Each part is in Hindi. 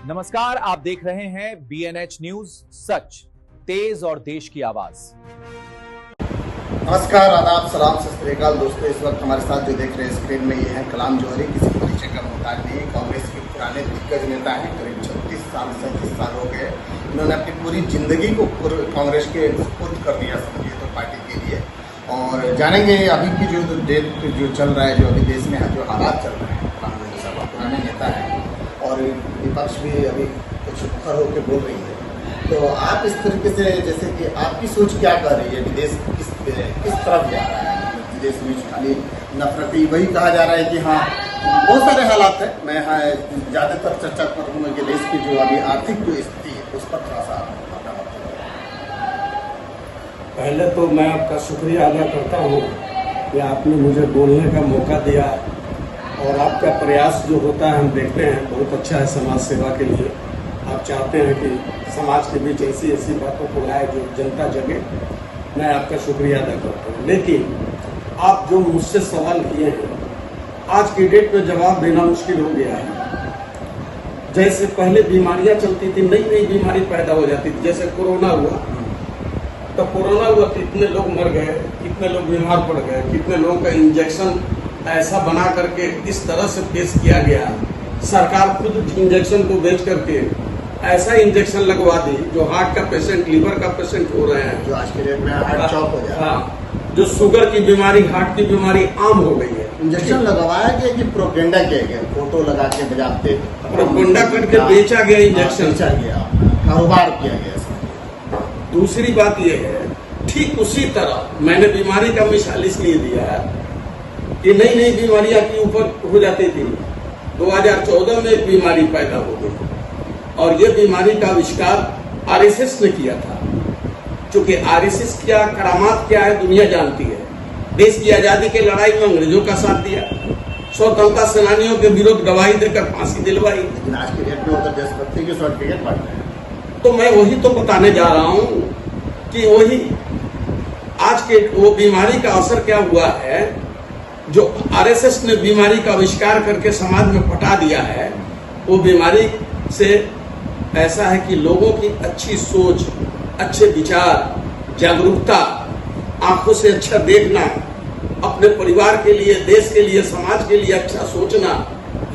नमस्कार, आप देख रहे हैं BNH न्यूज सच, तेज और देश की आवाज। नमस्कार, आदाब, सलाम, सत श्री अकाल दोस्तों। इस वक्त हमारे साथ जो देख रहे हैं स्क्रीन में ये है कलाम जौहरी। किसी परिचय का मोहताज नहीं, कांग्रेस के पुराने दिग्गज नेता हैं। करीब 36 साल 37 साल हो गए। इन्होंने अपनी पूरी जिंदगी को कांग्रेस के सुपुर्द कर दिया, समझिए तो पार्टी के लिए। और जानेंगे अभी की जो डेट जो चल रहा है, जो अभी देश में जो हालात चल रहे हैं। कलाम जौहरी साहब पुराने नेता हैं और विपक्ष भी अभी कुछ मुखर होकर बोल रही है। तो आप इस तरीके से, जैसे कि आपकी सोच क्या कर रही है, विदेश किस तरफ जा रहा है? विदेश में खाली नफरती वही कहा जा रहा है कि हाँ बहुत सारे हालात है। मैं ज़्यादातर चर्चा करूँगा कि देश की जो अभी आर्थिक जो स्थिति है उस पर थोड़ा सा अपना पहले तो मैं आपका शुक्रिया अदा करता हूँ कि आपने मुझे बोलने का मौका दिया और आपका प्रयास जो होता है हम देखते हैं बहुत अच्छा है समाज सेवा के लिए। आप चाहते हैं कि समाज के बीच ऐसी ऐसी बातों को लाए जो जनता जगे। मैं आपका शुक्रिया अदा करता हूँ। लेकिन आप जो मुझसे सवाल किए हैं, आज की डेट में जवाब देना मुश्किल हो गया है। जैसे पहले बीमारियां चलती थी, नई नई बीमारी पैदा हो जाती थी। जैसे कोरोना हुआ, तो कोरोना हुआ कितने लोग मर गए, कितने लोग बीमार पड़ गए, कितने लोगों का इंजेक्शन ऐसा बना करके इस तरह से पेश किया गया। सरकार खुद इंजेक्शन को बेच करके ऐसा इंजेक्शन लगवा दी जो हार्ट का पेशेंट, लीवर का पेशेंट हो रहे हैं, जो आज के डेट में हार्ट चौक हो जाए। हाँ, जो शुगर की बीमारी, हार्ट की बीमारी आम हो गई है। इंजेक्शन लगवाया गया कि प्रोपेगेंडा किया गया, फोटो लगा के बजाते प्रोपेगेंडा करके बेचा गया इंजेक्शन, बेचा गया, कारोबार किया गया। दूसरी बात यह है, ठीक उसी तरह मैंने बीमारी का मिसाल इसलिए दिया है कि नई नई बीमारियां के ऊपर हो जाती थी। 2014 में एक बीमारी पैदा हो गई और ये बीमारी का आविष्कार आरएसएस ने किया था। चूंकि आरएसएस क्या करामात क्या है दुनिया जानती है। देश की आजादी के लड़ाई में अंग्रेजों का साथ दिया, स्वतंत्रता सेनानियों के विरुद्ध गवाही देकर फांसी दिलवाई। लेकिन आज की डेट में वो तो देशभक्ति के सर्टिफिकेट बांट रहे हैं। तो मैं वही तो बताने जा रहा हूं कि वही आज के वो बीमारी का असर क्या हुआ है जो आरएसएस ने बीमारी का आविष्कार करके समाज में पटा दिया है। वो बीमारी से ऐसा है कि लोगों की अच्छी सोच, अच्छे विचार, जागरूकता, आंखों से अच्छा देखना, अपने परिवार के लिए, देश के लिए, समाज के लिए अच्छा सोचना,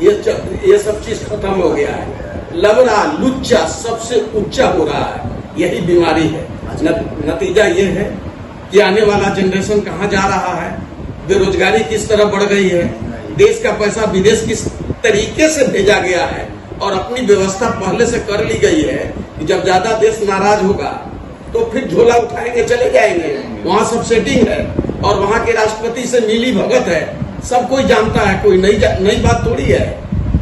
ये सब चीज खत्म हो गया है। लबड़ा लुच्चा सबसे ऊंचा हो रहा है, यही बीमारी है। नतीजा ये है कि आने वाला जनरेशन कहाँ जा रहा है, बेरोजगारी किस तरह बढ़ गई है, देश का पैसा विदेश किस तरीके से भेजा गया है और अपनी व्यवस्था पहले से कर ली गई है कि जब ज्यादा देश नाराज होगा तो फिर झोला उठाएंगे चले जाएंगे। वहाँ सब सेटिंग है और वहाँ के राष्ट्रपति से मिली भगत है, सब कोई जानता है, कोई नई बात थोड़ी है।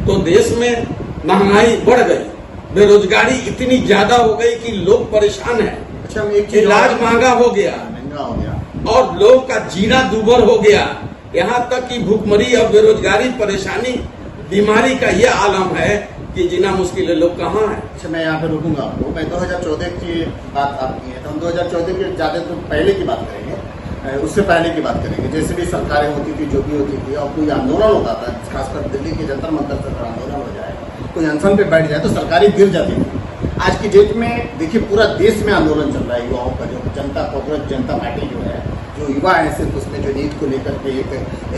तो देश में महंगाई बढ़ गई, बेरोजगारी इतनी ज्यादा हो गई कि लोग परेशान है। अच्छा, इलाज महंगा हो गया और लोगों का जीना दूभर हो गया। यहाँ तक कि भूखमरी और बेरोजगारी, परेशानी, बीमारी का यह आलम है कि जीना मुश्किल है। लोग कहाँ है? अच्छा, मैं यहाँ पे रुकूंगा आपको। मैं 2014 की बात आपकी है तो हम 2014 के ज्यादा तो पहले की बात करेंगे, उससे पहले की बात करेंगे। जैसे भी सरकारें होती थी, जो भी होती थी, और कोई आंदोलन होता था, खासकर दिल्ली के जंतर मंतर पर आंदोलन हो जाए, कोई अनशन पे बैठ जाए तो सरकारें गिर जाती थी। आज की डेट में देखिए पूरा देश में आंदोलन चल रहा है युवाओं का। जो जनता कांग्रेस जनता पार्टी जो है, जो युवा है, सिर्फ उसमें जो नीट को लेकर के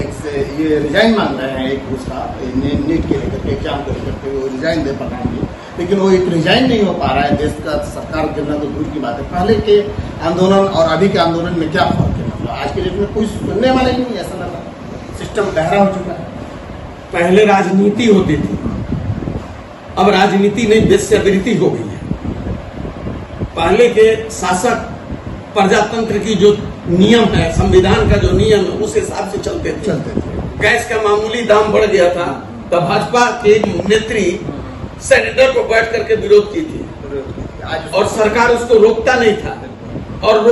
एक से ये रिजाइन मांग रहे हैं, एक उसका नीट के लेकर के, एग्जाम को लेकर के वो रिजाइन दे प्रधान जी। लेकिन वो एक रिजाइन नहीं हो पा रहा है। देश का सरकार गिरना तो दूर की बात है। पहले के आंदोलन और अभी के आंदोलन में क्या फर्क है? मतलब आज की डेट में कोई सुनने वाला ही नहीं, ऐसा लगा सिस्टम गहरा हो चुका है। पहले राजनीति होती थी, अब राजनीति नहीं, वेश्यावृत्ति हो गई है। पहले के शासक प्रजातंत्र की जो नियम है, संविधान का जो नियम है, उस हिसाब से चलते थे। गैस का मामूली दाम बढ़ गया था तो भाजपा के नेत्री सेनेटर को बैठ करके विरोध की थी और सरकार उसको रोकता नहीं था और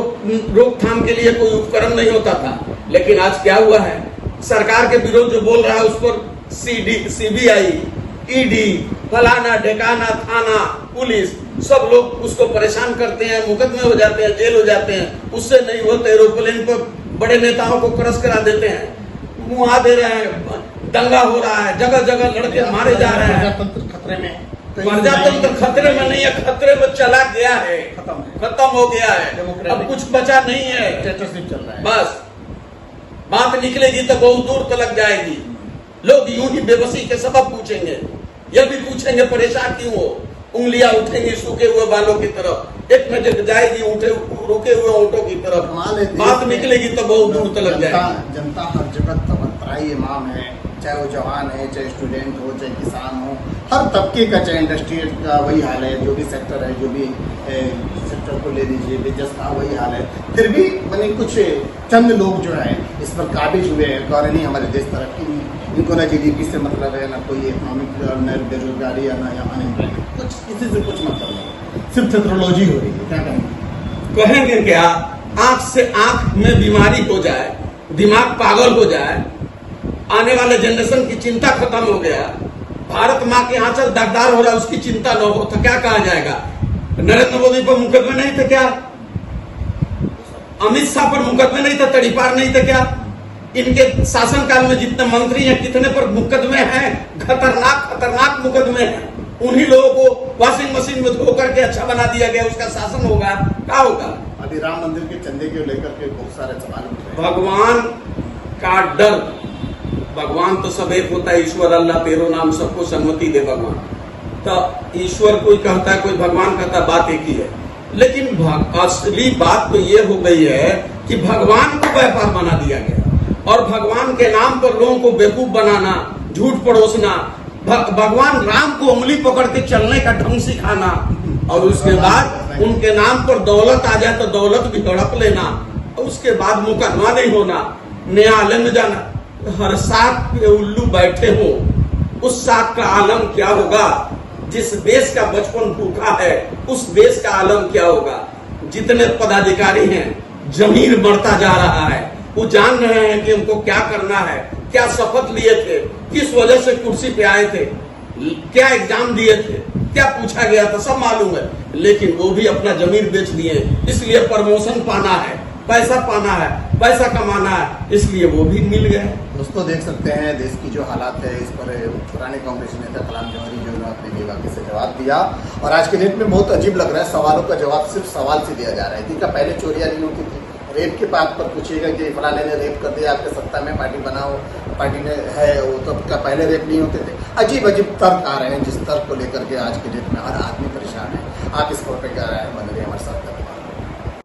रोकथाम के लिए कोई उपकरण नहीं होता था। लेकिन आज क्या हुआ है, सरकार के विरोध जो बोल रहा है उस पर CBI, ED, फलाना ढेकाना, थाना, पुलिस, सब लोग उसको परेशान करते हैं, मुकदमे हो जाते हैं, जेल हो जाते हैं। उससे नहीं होते, एरोप्लेन पर बड़े नेताओं को क्रश करा देते हैं, मुआ दे रहे हैं, दंगा हो रहा है, जगह जगह लड़के मारे जा रहे हैं। खतरे में प्रजातंत्र तो खतरे में नहीं है, खतरे में चला गया है, खत्म हो गया है, अब कुछ बचा नहीं है, डिक्टेटरशिप चल रहा है। बस बात निकलेगी तो बहुत दूर तक जाएगी। लोग यूं ही बेबसी के सबब पूछेंगे, यह भी पूछेंगे परेशान क्यों हो, उंगलियां उठेंगी सूखे हुए बालों की तरफ, एक नजर जाएगी रुके हुए ओंठों की तरफ, बात निकलेगी तो बहुत दूर तक जाएगी। जनता हर जगह तबतराई इमाम है, चाहे वो जवान है, चाहे स्टूडेंट हो, चाहे किसान हो, हर तबके का, चाहे इंडस्ट्री का वही हाल है, जो भी सेक्टर है, जो भी सेक्टर को ले लीजिए, बिजनेस का वही हाल है। फिर भी मैंने कुछ चंद लोग जो है इस पर काबिज हुए हैं, कह रहे नहीं हमारे देश तरक्की, इनको ना GDP से मतलब है, ना कोई इकोनॉमिक, न बेरोजगारी, या ना अनएम्प्लॉयमेंट, कुछ किसी से कुछ मतलब नहीं, सिर्फ टेक्नोलॉजी हो रही है। क्या कहेंगे? कहेंगे क्या, आंख से आंख में बीमारी हो जाए, दिमाग पागल हो जाए, आने वाले जनरेशन की चिंता खत्म हो गया, भारत माँ के आंचल दागदार हो रहा है, उसकी चिंता न हो तो क्या कहा जाएगा? नरेंद्र मोदी पर मुकदमे नहीं थे क्या? अमित शाह पर मुकदमे नहीं थे, तड़ीपार नहीं थे क्या? इनके शासनकाल में जितने मंत्री हैं कितने पर मुकदमे हैं, खतरनाक मुकदमे हैं। उन्हीं लोगों को वॉशिंग मशीन में धो करके अच्छा बना दिया गया, उसका शासन होगा, क्या होगा? अभी राम मंदिर के चंदे को लेकर के बहुत सारे सवाल उठ रहे हैं। भगवान का डर, भगवान तो सब एक होता है, ईश्वर अल्लाह तेरो नाम, सबको सम्मति दे भगवान। तो ईश्वर कोई कहता है, कोई भगवान कहता है, बात एक ही है। लेकिन असली बात तो ये हो गई है कि भगवान को व्यापार बना दिया गया और भगवान के नाम पर लोगों को बेवकूफ बनाना, झूठ परोसना, भगवान राम को उंगली पकड़ के चलने का ढंग सिखाना, और उसके बाद उनके नाम पर दौलत आ जाए तो दौलत भी हड़प लेना, और उसके बाद मुकदमा नहीं होना, न्यायालय में जाना। हर साख पे उल्लू बैठे हो, उस साख का आलम क्या होगा? जिस देश का बचपन भूखा है, उस देश का आलम क्या होगा? जितने पदाधिकारी हैं, जमीन बढ़ता जा रहा है, वो जान रहे हैं कि उनको क्या करना है, क्या शपथ लिए थे, किस वजह से कुर्सी पे आए थे, क्या एग्जाम दिए थे, क्या पूछा गया था, सब मालूम है, लेकिन वो भी अपना जमीन बेच दिए, इसलिए प्रमोशन पाना है, पैसा पाना है, पैसा कमाना है, इसलिए वो भी मिल गए। दोस्तों देख सकते हैं देश की जो हालात है, इस पर पुराने कांग्रेस नेता कलाम जौहरी जो है अपने बेबाकी से जवाब दिया, और आज के डेट में बहुत अजीब लग रहा है, सवालों का जवाब सिर्फ सवाल से दिया जा रहा है। जिनका पहले चोरियां नहीं होती थी, रेप के बात पर पूछिएगा कि फलाने ने रेप कर दिया, आपके सत्ता में पार्टी बनाओ, पार्टी ने है वो, तो का पहले रेप नहीं होते थे। अजीब अजीब तर्क आ रहे हैं, जिस तर्क को लेकर के आज के डेट में हर आदमी परेशान है। आप इस पर क्या राय है? बन रही है हमारे साथ।